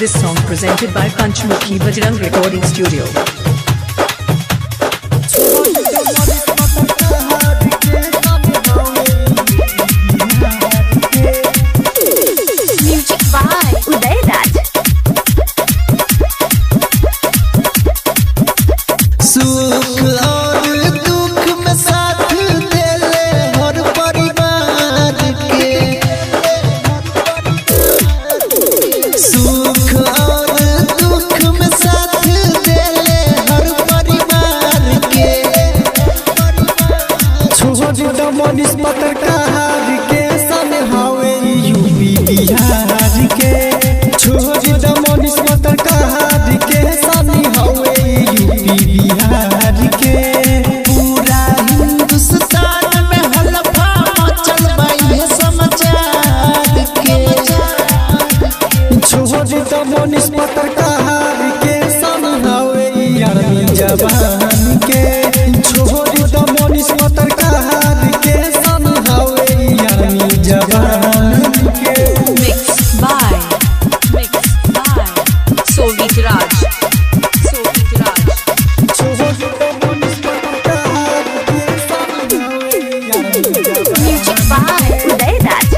This song presented by Panchmukhi Bajrang Recording Studio. Music by Uday Raj. सुख और दुख में साथ देले हर परिवार के। सुख और दुख में साथ देले हर परिवार के। छोड़ दो मनीष पत्रकार के सन हवे यूपी बिहार के। छोड़ दो मनीष पत्रकार के सन हवे यूपी बिहार के। पूरा हिंदुस्तान में हलफा मचल बा ये समाचार के। छोड़ दो मनीष पत्रकार के सन हवे आर्मी जवान के। छोड़ दो मनीष पत्रकार के सन हवे आर्मी जवान के। Mixed by Sovit Raj. Music by Uday Raj.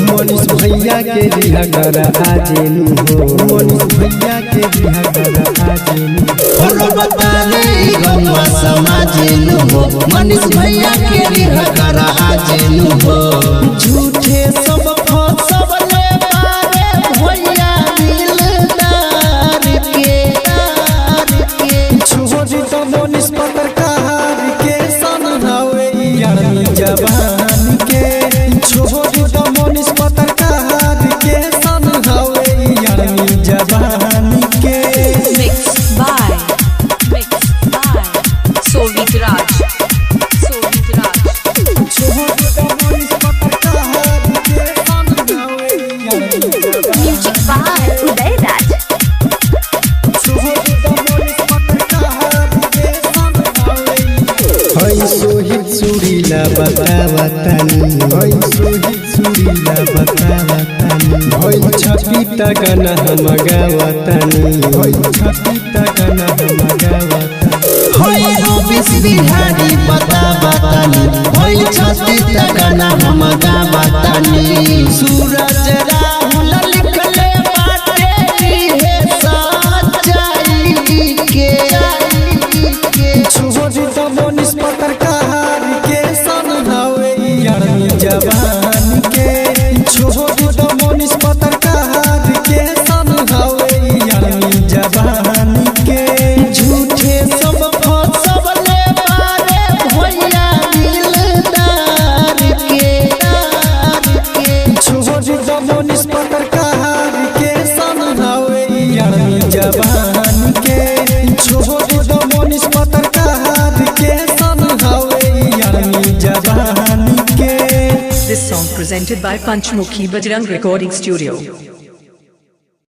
Manish भैया के रिहा करा आजेलू हो। मनीष भैया के रिहा करा आजेलू बताने गौवा समाजेलू हो। मनीष भैया के रिहा करा आजेलू हो। झूठे सब फसबले बारे भैया दिलदार के। छोड़ दो मनीष पत्रकार के सन हवे आर्मी जवान के। छोड़ दो मनीष पत्रकार के सन हवे आर्मी जवान के। Mixed by Sovit Raj. Music by Uday Raj. Sohit सुरीला बतावतानी। सोहित सुरीला बतावतानी। भइल छपी तक न हम गावतानी। भइल छपी तक न हम गावतानी। होय ऑफिस बिहारी बतावतानी। होय छाती तक ना हम गावतानी। सूरज राहुल लिखले बाटे है सच्चाई के। छोड़ दो मनीष पत्रकार के सन हवे आर्मी जवान के। छोड़ दो मनीष पत्रकार के सन हवे आर्मी जवान के। झूठे सब फसबले बारे भैया दिलदार के। छोड़ दो मनीष पत्रकार के सन हवे आर्मी जवान के। छोड़ दो मनीष पत्रकार के सन हवे आर्मी जवान के। This song presented by Panchmukhi Bajrang Recording Studio.